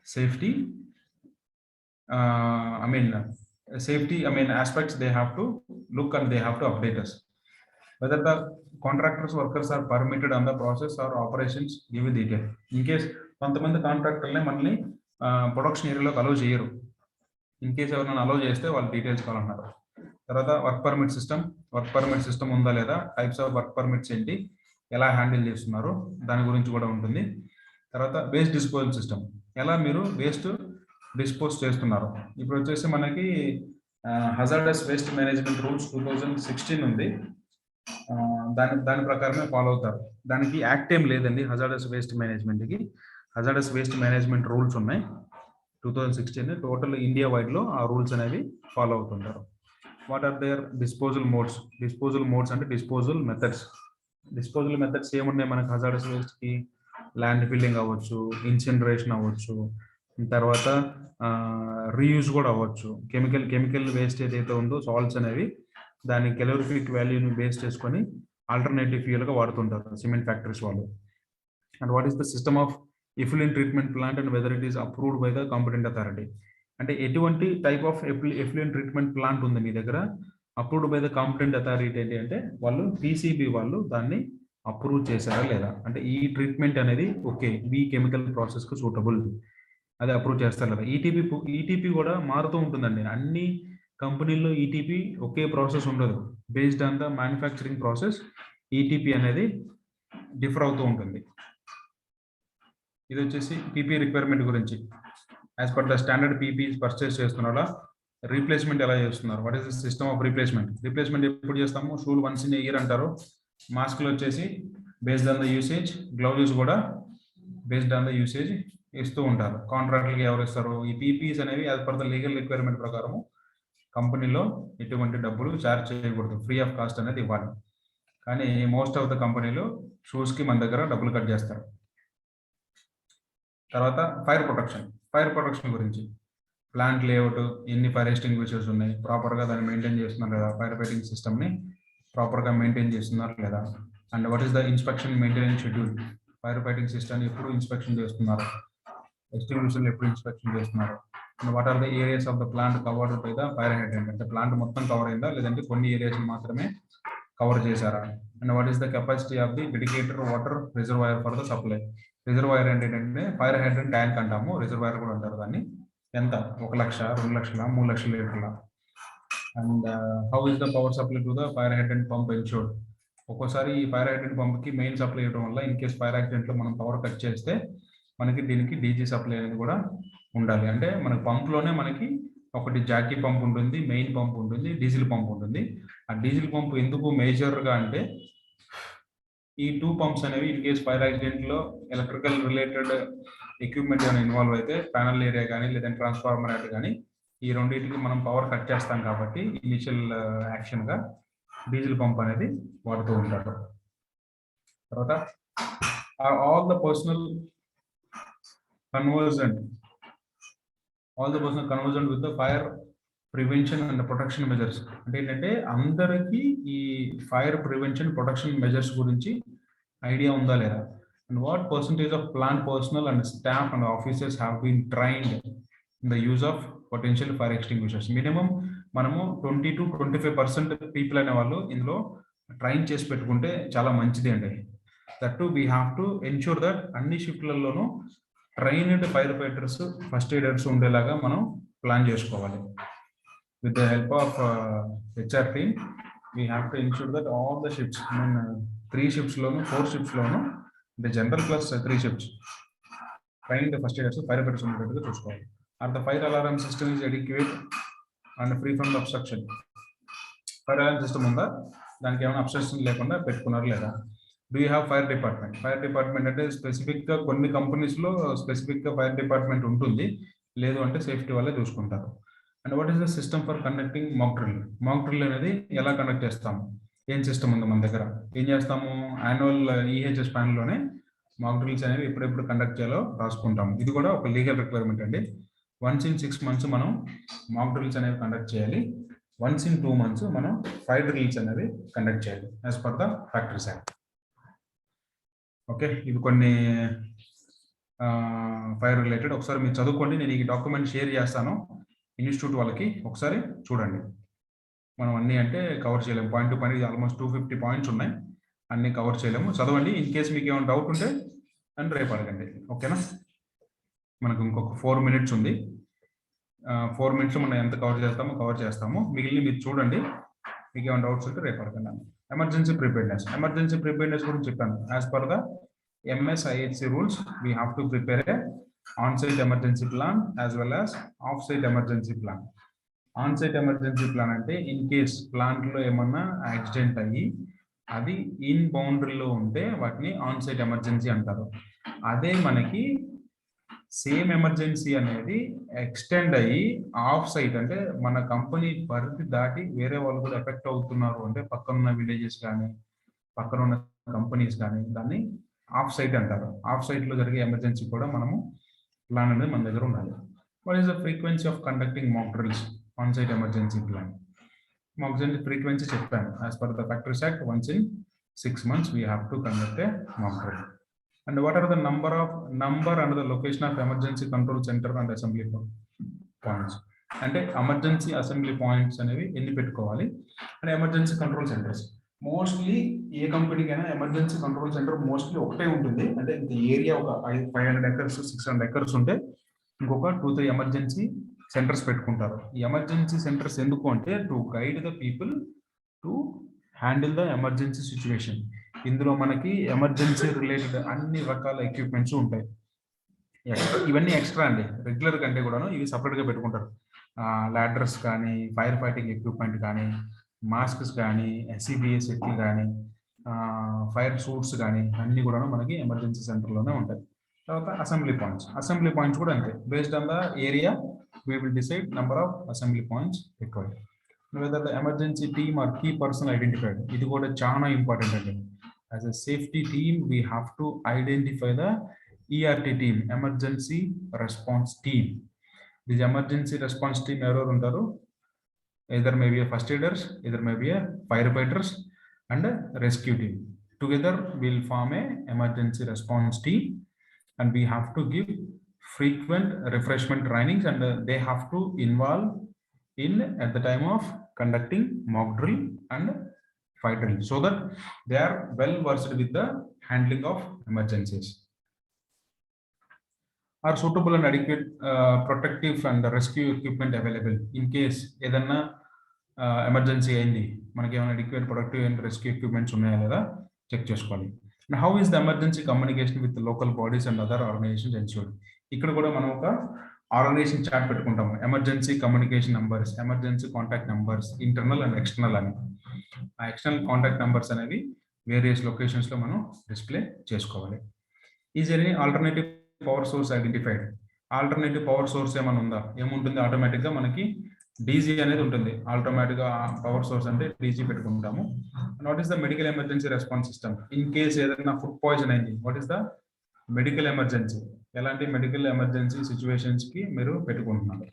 safety, aspects they have to look and they have to update us. Whether the contractors workers are permitted on the process or operations, give a detail. In case కొంతమంది కాంట్రాక్టర్లే మనల్ని production ఏరియాలోకి allow చేయరు. In case ఎవరైనా allow చేస్తే వాళ్ళు details కావాలన్నారు. తర్వాత work permit system ఉందా లేదా, టైప్స్ ఆఫ్ వర్క్ పర్మిట్స్ ఏంటి, ఎలా హ్యాండిల్ చేస్తున్నారు దాని గురించి కూడా ఉంటుంది. తర్వాత వేస్ట్ డిస్పోజల్ సిస్టమ్, ఎలా మీరు వేస్ట్ డిస్పోజ్ చేస్తున్నారు. ఇప్పుడు వచ్చేసి మనకి హజార్డస్ వేస్ట్ మేనేజ్మెంట్ రూల్స్ 2016 ఉంది. దాని ప్రకారమే ఫాలో అవుతారు. దానికి యాక్ట్ ఏం లేదండి హజార్డస్ వేస్ట్ మేనేజ్మెంట్కి. హజార్డస్ వేస్ట్ మేనేజ్మెంట్ రూల్స్ ఉన్నాయి 2016. టోటల్ ఇండియా వైడ్లో ఆ రూల్స్ అనేవి ఫాలో అవుతుంటారు. What are their disposal modes అంటే డిస్పోజల్ మెథడ్స్ ఏమున్నాయి మనకి హజార్డస్ వేస్ట్కి? ల్యాండ్ ఫిల్లింగ్ అవ్వచ్చు, ఇన్సినరేషన్ అవ్వచ్చు, తర్వాత రీయూజ్ కూడా అవ్వచ్చు. కెమికల్ వేస్ట్ ఏదైతే ఉందో సాల్ట్స్ అనేవి దాని కెలోరిఫిక్ వాల్యూని బేస్ చేసుకొని ఆల్టర్నేటివ్ ఫ్యూయల్గా వాడుతుంటారు సిమెంట్ ఫ్యాక్టరీస్ వాళ్ళు. And what is the system of effluent treatment plant and whether it is approved by the competent authority. అంటే ఎటువంటి type of effluent treatment plant ఉంది మీ దగ్గర, approved by the competent authority ఏంటి అంటే వాళ్ళు పీసీబీ వాళ్ళు దాన్ని అప్రూవ్ చేశారా లేదా, అంటే ఈ ట్రీట్మెంట్ అనేది ఓకే ఈ కెమికల్ ప్రాసెస్కి సూటబుల్, అది అప్రూవ్ చేస్తారు లేదా. ఈటీపీ కూడా మారుతూ ఉంటుందండి. అన్ని కంపెనీల్లో ఈటీపీ ఒకే ప్రాసెస్ ఉండదు. Based on the manufacturing process ETP అనేది డిఫర్ అవుతూ ఉంటుంది. ఇది వచ్చేసి పీపీ రిక్వైర్మెంట్ గురించి. As per the standard PP purchase చేస్తున్నారా, రీప్లేస్మెంట్ ఎలా చేస్తున్నారు, what is the system of replacement ఎప్పుడు చేస్తాము? షూల్ వన్స్ ఇన్ ఇయర్ అంటారు. మాస్క్లు వచ్చేసి based on the usage, gloves కూడా బేస్డ్ ఆన్ ద యూసేజ్ ఇస్తూ ఉంటారు. కాంట్రాక్టర్కి ఎవరు ఇస్తారు? ఈ పీపీస్ అనేవి as per the legal requirement ప్రకారము కంపెనీలో ఎటువంటి డబ్బులు ఛార్జ్ చేయకూడదు, ఫ్రీ ఆఫ్ కాస్ట్ అనేది ఇవ్వాలి. కానీ మోస్ట్ ఆఫ్ ద కంపెనీలు షూస్కి మన దగ్గర డబ్బులు కట్ చేస్తారు. తర్వాత ఫైర్ ప్రొటెక్షన్ గురించి, ప్లాంట్ లేఅవుట్, ఎన్ని ఫైర్ ఎక్స్టింగ్విషర్స్ ఉన్నాయి, ప్రాపర్గా దాన్ని మెయింటైన్ చేస్తున్నారు లేదా, ఫైర్ ఫైటింగ్ సిస్టమ్ని ప్రాపర్గా మెయింటైన్ చేస్తున్నారు లేదా. And what is the inspection maintenance schedule, fire fighting సిస్టమ్ని ఎప్పుడు ఇన్స్పెక్షన్ చేస్తున్నారు, ఎక్స్టింగ్విషర్లు ఎప్పుడు ఇన్స్పెక్షన్ చేస్తున్నారు. And what are the areas of the plant covered by the fire hydrant, అంటే ప్లాంట్ మొత్తం కవర్ అయిందా లేదంటే కొన్ని ఏరియాస్ మాత్రమే కవర్ చేశారా. And what is the capacity of the dedicated water reservoir for the supply. Reservoir ఏంటంటే fire hydrant tank అంటాము, reservoir కూడా అంటారు దాన్ని. ఎంత? 1 లక్ష, 2 లక్షల, 3 లక్షల లీటర్ల. And how is the power supply to the fire hydrant pump ensured. ఒక్కోసారి ఈ ఫైర్ హైడ్రెంట్ పంప్కి మెయిన్ సప్లై ఇవ్వడం వల్ల ఇన్ కేస్ ఫైర్ యాక్సిడెంట్లో మనం పవర్ కట్ చేస్తే మనకి దీనికి డీజీ సప్లై అనేది కూడా ఉండాలి. అంటే మన పంప్లోనే మనకి ఒకటి జాకీ పంప్ ఉంటుంది, మెయిన్ పంప్ ఉంటుంది, డీజిల్ పంప్ ఉంటుంది. ఆ డీజిల్ పంప్ ఎందుకు మేజర్గా అంటే ఈ 2 పంప్స్ అనేవి ఇన్ కేస్ ఫైర్ యాక్సిడెంట్లో ఎలక్ట్రికల్ రిలేటెడ్ ఎక్విప్మెంట్ ఏమైనా ఇన్వాల్వ్ అయితే ప్యానల్ ఏరియా కానీ లేదంటే ట్రాన్స్ఫార్మర్ యాడ్ కానీ ఈ రెండింటికి మనం పవర్ కట్ చేస్తాం కాబట్టి ఇనిషియల్ యాక్షన్గా డీజిల్ పంప్ అనేది వాడుతూ ఉంటారు. తర్వాత all the personnel convergent with the fire prevention and protection measures. అంటే ఏంటంటే అందరికీ ఈ ఫైర్ ప్రివెన్షన్ ప్రొటెక్షన్ మెజర్స్ గురించి ఐడియా ఉందా లేదా. And what percentage of plant personnel and staff and officers have been trained in the use of potential fire extinguishers. Minimum మనము 20 to 25% people అనే వాళ్ళు ఇందులో ట్రైన్ చేసి పెట్టుకుంటే చాలా మంచిది అండి. That to we have to ensure that అన్ని షిఫ్ట్లలోనూ ట్రైన్డ్ ఫైర్ ఫైటర్స్, ఫస్ట్ ఎయిడర్స్ ఉండేలాగా మనం ప్లాన్ చేసుకోవాలి. With the help of HR team, we have to ensure that all the shifts, 3 shifts lono, 4 shifts lono, the general plus 3 shifts, trained the first aiders, firefighters ఉండేట్టుగా చూసుకోవాలి. And the fire alarm system is adequate and free from the obstruction. Fire alarm system ఉందా, దానికి ఏమైనా abstraction లేకుండా పెట్టుకున్నారు లేదా. Do you have fire department? Fire department అంటే స్పెసిఫిక్గా కొన్ని కంపెనీస్లో స్పెసిఫిక్గా ఫైర్ డిపార్ట్మెంట్ ఉంటుంది, లేదు అంటే సేఫ్టీ వాళ్ళే చూసుకుంటారు. And what is the system for conducting mock drill అనేది ఎలా కండక్ట్ చేస్తాము, ఏం సిస్టమ్ ఉంది మన దగ్గర, ఏం చేస్తాము, యాన్యువల్ ఈహెచ్ఎస్ ప్యానల్లోనే మాక్ డ్రిల్స్ అనేవి ఎప్పుడెప్పుడు కండక్ట్ చేయాలో రాసుకుంటాము. ఇది కూడా ఒక లీగల్ రిక్వైర్మెంట్ అండి. 1 in 6 months మనం మాక్ డ్రిల్స్ అనేవి కండక్ట్ చేయాలి. 1 in 2 months మనం ఫైర్ డ్రిల్స్ అనేవి కండక్ట్ చేయాలి as per the factories act. Okay, ఇవి కొన్ని ఫైర్ రిలేటెడ్. ఒకసారి మీరు చదువుకోండి, నేను ఈ డాక్యుమెంట్ షేర్ చేస్తాను ఇన్స్టిట్యూట్ వాళ్ళకి, ఒకసారి చూడండి. మనం అన్నీ అంటే కవర్ చేయలేము, point to point almost 250 points ఉన్నాయి, అన్నీ కవర్ చేయలేము. చదవండి, ఇన్ కేసు మీకు ఏమైనా డౌట్ ఉంటే అని రేపు అడగండి. ఓకేనా? మనకు ఇంకొక 4 minutes ఉంది. 4 minutes మనం ఎంత కవర్ చేస్తాము. మిగిలిన మీరు చూడండి. మీకు ఏమైనా డౌట్స్ ఉంటే రేపు అడగండి. ఎమర్జెన్సీ ప్రిపేర్నెస్ గురించి చెప్పాను. As per the MSIHC rules, we have to prepare a on-site emergency plan as well as off-site emergency plan. On-site emergency plan అంటే ఇన్ కేస్ ప్లాంట్ లో ఏమన్నా యాక్సిడెంట్ అయ్యి అది ఇన్ బౌండరీలో ఉంటే వాటిని ఆన్ సైట్ ఎమర్జెన్సీ అంటారు. అదే మనకి సేమ్ ఎమర్జెన్సీ అనేది ఎక్స్టెండ్ అయ్యి ఆఫ్ సైట్ అంటే మన కంపెనీ పరిధి దాటి వేరే వాళ్ళు కూడా ఎఫెక్ట్ అవుతున్నారు అంటే పక్కనున్న విలేజెస్ కానీ పక్కన ఉన్న కంపెనీస్ కానీ దాన్ని ఆఫ్ సైట్ అంటారు. ఆఫ్ సైట్ లో జరిగే ఎమర్జెన్సీ కూడా మనము ప్లాన్ అనేది మన దగ్గర ఉండాలి. What is the frequency of conducting mock drills on site emergency plan? Mock drill frequency చెప్పాను. As per the factories act once in 6 months we have to conduct a mock drill. And what are the number and the location of emergency control center and assembly points? అంటే emergency assembly points అనేవి ఎన్ని పెట్టుకోవాలి? And emergency control centres mostly ఏ కంపెనీకైనా emergency control centre mostly ఒకటే ఉంటుంది. అంటే ఇంత ఏరియా ఒక 500 acres 600 acres ఉంటే ఇంకొక 2-3 ఎమర్జెన్సీ సెంటర్స్ పెట్టుకుంటారు. ఈ ఎమర్జెన్సీ సెంటర్స్ ఎందుకు అంటే to guide the people to handle the emergency situation. ఇందులో మనకి ఎమర్జెన్సీ రిలేటెడ్ అన్ని రకాల ఎక్విప్మెంట్స్ ఉంటాయి. ఇవన్నీ ఎక్స్ట్రా అండి, రెగ్యులర్ కంటే కూడాను ఇవి సపరేట్గా పెట్టుకుంటారు. లాడర్స్ కానీ, ఫైర్ ఫైటింగ్ ఎక్విప్మెంట్ కానీ, మాస్క్స్ కానీ, SCBA సెట్లు కానీ, ఫైర్ సూట్స్ కానీ అన్ని కూడాను మనకి ఎమర్జెన్సీ సెంటర్లోనే ఉంటాయి. తర్వాత అసెంబ్లీ పాయింట్స్ కూడా అంతే. Based on the area we will decide number of assembly points required. Whether the emergency team or key person identified, ఇది కూడా చాలా ఇంపార్టెంట్ అండి. As a safety team we have to identify the ERT team, emergency response team. This emergency response team ఎవరెవరు ఉంటారు? Either may be a first aiders, either may be a firefighters and a rescue team. Together we'll form a emergency response team and we have to give frequent refreshment trainings and they have to involve in at the time of conducting mock drill and fire drill so that they are well versed with the handling of emergencies. Are suitable and adequate protective and rescue equipment available in case ఏదన్నా emergency అయింది, మనకి ఏమైనా adequate protective and rescue equipments ఉన్నాయా లేదా check చేసుకోవాలి. And how is the emergency communication with the local bodies and other organizations ensured? ఇక్కడ కూడా మనం ఒక ఆర్గనైజేషన్ చార్ట్ పెట్టుకుంటాము. Emergency communication numbers, emergency contact numbers, internal and external అని. ఆ ఎక్స్టర్నల్ కాంటాక్ట్ నంబర్స్ అనేవి వేరియస్ లొకేషన్స్ లో మనం డిస్ప్లే చేసుకోవాలి. Is any alternative power source identified? Alternative power source ఏమైనా ఉందా? ఏముంటుంది? ఆటోమేటిక్ గా మనకి డీజీ అనేది ఉంటుంది. ఆటోమేటిక్ గా పవర్ సోర్స్ అంటే డీజీ పెట్టుకుంటాము. What is the medical emergency response system? In case ఏదైనా ఫుడ్ పాయిజన్ అయింది, what is the medical emergency? ఎలాంటి మెడికల్ ఎమర్జెన్సీ సిచ్యువేషన్స్ కి మీరు పెట్టుకుంటున్నారు?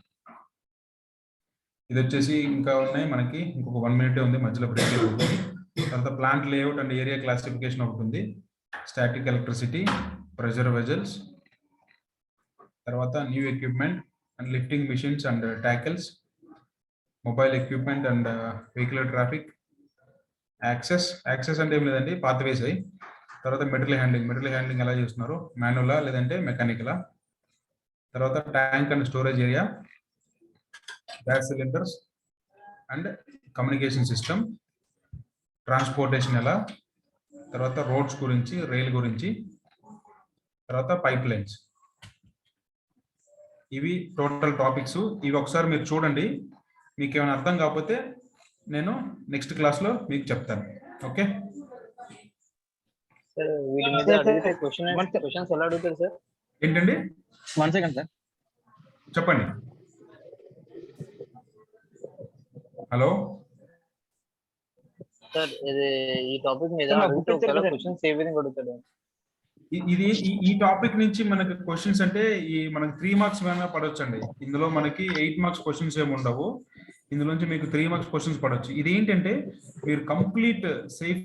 ఇది వచ్చేసి ఇంకా ఉన్నాయి మనకి, ఇంకొక 1 minute ఉంది, మధ్యలో బ్రేక్ అవుతుంది. తర్వాత plant layout and area classification ఒకటి ఉంది. స్టాటిక్ ఎలక్ట్రిసిటీ, ప్రెషర్ వెజల్స్, తర్వాత new equipment and lifting machines and tackles, mobile equipment and vehicular traffic, access అంటే ఏం లేదండి, పాత్వేస్ అయ్యి. తర్వాత మెటీరియల్ హ్యాండ్లింగ్ ఎలా చేస్తున్నారు? మాన్యువలా లేదంటే మెకానికలా? తర్వాత tank and storage area, gas cylinders and communication system, transportation ఎలా, తర్వాత రోడ్స్ గురించి, రైల్ గురించి, తర్వాత పైప్ లైన్స్. ఇవి టోటల్ టాపిక్స్. ఇవి ఒకసారి మీరు చూడండి. మీకు ఏమైనా అర్థం కాకపోతే నేను నెక్స్ట్ క్లాస్లో మీకు చెప్తాను. ఓకే సార్, వీటి మీద అడిగితే క్వశ్చన్స్ ఎలా అడుగుతారు సార్? ఏంటండి? 1 second సార్. చెప్పండి. హలో సార్, ఇది ఈ టాపిక్ మీద అడిగితే ఒకవేళ క్వశ్చన్స్ ఏ విధంగా అడుగుతాడు? ఇది ఈ టాపిక్ నుంచి మనకి క్వశ్చన్స్ అంటే మనకి 3 marks పడవచ్చు అండి. ఇందులో మనకి 8 marks క్వశ్చన్స్ ఏమి ఉండవు. ఇందులోంచి మీకు 3 marks క్వశ్చన్స్ పడవచ్చు. ఇది ఏంటంటే మీరు కంప్లీట్ సేఫ్